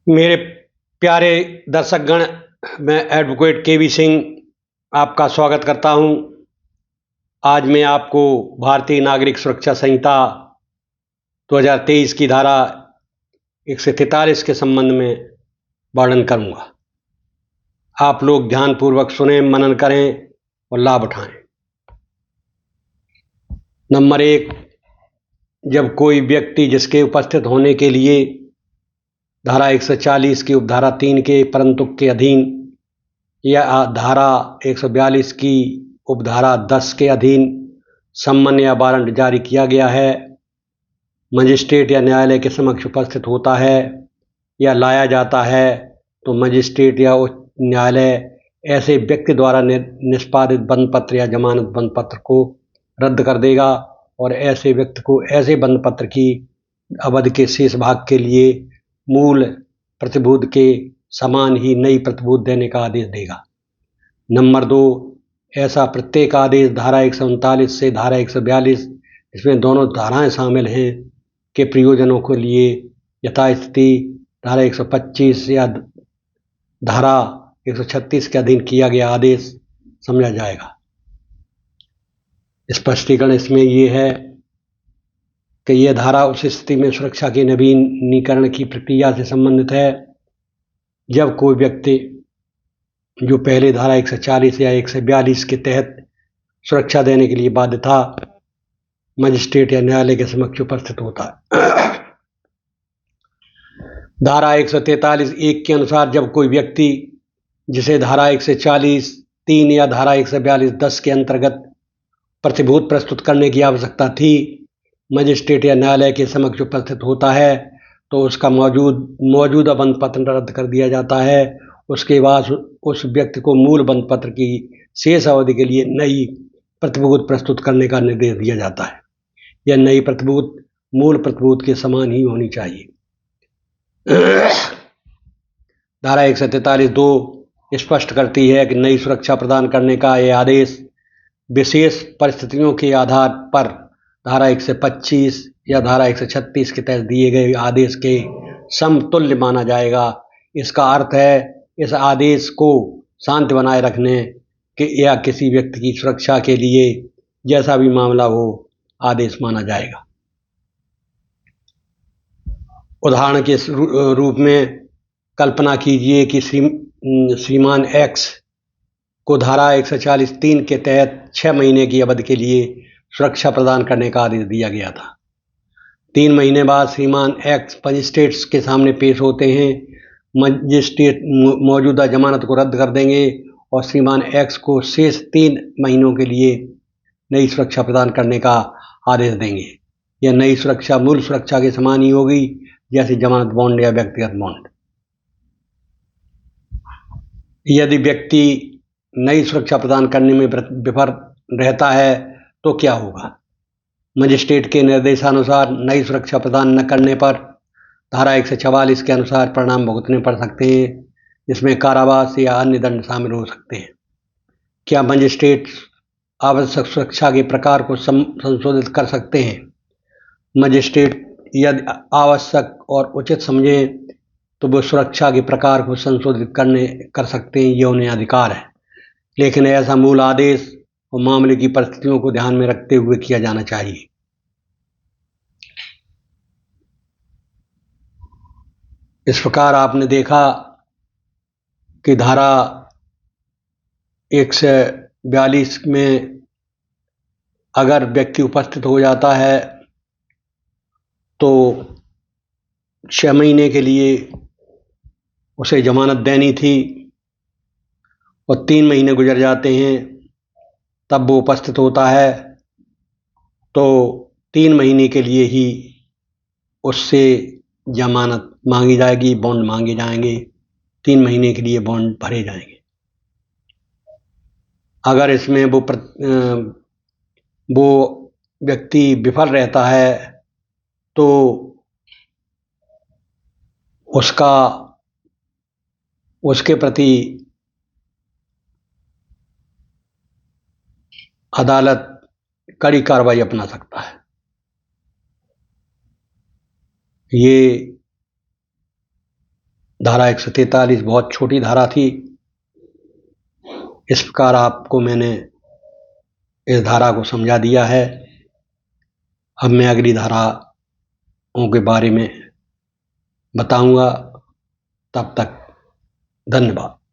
मेरे प्यारे दर्शकगण, मैं एडवोकेट केवी सिंह आपका स्वागत करता हूं। आज मैं आपको भारतीय नागरिक सुरक्षा संहिता 2023 की धारा 143 के संबंध में वर्णन करूंगा। आप लोग ध्यानपूर्वक सुने, मनन करें और लाभ उठाएं। नंबर 1, जब कोई व्यक्ति जिसके उपस्थित होने के लिए धारा 140 की उपधारा 3 के परंतुक के अधीन या धारा 142 की उपधारा 10 के अधीन सम्मन या वारंट जारी किया गया है, मजिस्ट्रेट या न्यायालय के समक्ष उपस्थित होता है या लाया जाता है, तो मजिस्ट्रेट या उच्च न्यायालय ऐसे व्यक्ति द्वारा निष्पादित बंद पत्र या जमानत बंद पत्र को रद्द कर देगा और ऐसे व्यक्ति को ऐसे बंद पत्र की अवधि के शेष भाग के लिए मूल प्रतिभूत के समान ही नई प्रतिभूत देने का आदेश देगा। नंबर 2, ऐसा प्रत्येक आदेश धारा 139 से धारा 142, इसमें दोनों धाराएं शामिल हैं, के प्रयोजनों के लिए यथास्थिति धारा 125 या धारा 136 के अधीन किया गया आदेश समझा जाएगा। स्पष्टीकरण इसमें ये है कि यह धारा उस स्थिति में सुरक्षा के नवीनीकरण की प्रक्रिया से संबंधित है जब कोई व्यक्ति जो पहले धारा 140 या 142 के तहत सुरक्षा देने के लिए बाध्य था, मजिस्ट्रेट या न्यायालय के समक्ष उपस्थित होता है। धारा 143(1) के अनुसार जब कोई व्यक्ति जिसे धारा 140(3) या धारा 142(10) के अंतर्गत प्रतिभूत प्रस्तुत करने की आवश्यकता थी, मजिस्ट्रेट या न्यायालय के समक्ष उपस्थित होता है, तो उसका मौजूदा बंद पत्र रद्द कर दिया जाता है। उसके बाद उस व्यक्ति को मूल बंद पत्र की शेष अवधि के लिए नई प्रतिभूत प्रस्तुत करने का निर्देश दिया जाता है। यह नई प्रतिभूत मूल प्रतिभूत के समान ही होनी चाहिए। धारा 143(2) स्पष्ट करती है कि नई सुरक्षा प्रदान करने का यह आदेश विशेष परिस्थितियों के आधार पर धारा 125 या धारा 136 के तहत दिए गए आदेश के समतुल्य माना जाएगा। इसका अर्थ है इस आदेश को शांति बनाए रखने के या किसी व्यक्ति की सुरक्षा के लिए जैसा भी मामला हो आदेश माना जाएगा। उदाहरण के रूप में कल्पना कीजिए कि श्रीमान एक्स को धारा 140(3) के तहत 6 महीने की अवधि के लिए सुरक्षा प्रदान करने का आदेश दिया गया था। 3 महीने बाद श्रीमान एक्स मजिस्ट्रेट्स के सामने पेश होते हैं। मजिस्ट्रेट मौजूदा जमानत को रद्द कर देंगे और श्रीमान एक्स को शेष 3 महीनों के लिए नई सुरक्षा प्रदान करने का आदेश देंगे। यह नई सुरक्षा मूल सुरक्षा के समान ही होगी जैसे जमानत बॉन्ड या व्यक्तिगत बॉन्ड। यदि व्यक्ति नई सुरक्षा प्रदान करने में विफल रहता है तो क्या होगा? मजिस्ट्रेट के निर्देशानुसार नई सुरक्षा प्रदान न करने पर धारा 144 के अनुसार परिणाम भुगतने पड़ सकते हैं, जिसमें कारावास या अन्य दंड शामिल हो सकते हैं। क्या मजिस्ट्रेट आवश्यक सुरक्षा के प्रकार को संशोधित कर सकते हैं? मजिस्ट्रेट यदि आवश्यक और उचित समझें तो वो सुरक्षा के प्रकार को संशोधित कर सकते हैं, ये उन्हें अधिकार है, लेकिन ऐसा मूल आदेश और मामले की परिस्थितियों को ध्यान में रखते हुए किया जाना चाहिए। इस प्रकार आपने देखा कि धारा 142 में अगर व्यक्ति उपस्थित हो जाता है तो 6 महीने के लिए उसे जमानत देनी थी और 3 महीने गुजर जाते हैं तब वो उपस्थित होता है, तो 3 महीने के लिए ही उससे जमानत मांगी जाएगी, बॉन्ड मांगे जाएंगे, 3 महीने के लिए बॉन्ड भरे जाएंगे। अगर इसमें वो व्यक्ति विफल रहता है तो उसके प्रति अदालत कड़ी कार्रवाई अपना सकता है। ये धारा 143 बहुत छोटी धारा थी। इस प्रकार आपको मैंने इस धारा को समझा दिया है। अब मैं अगली धाराओं के बारे में बताऊंगा। तब तक धन्यवाद।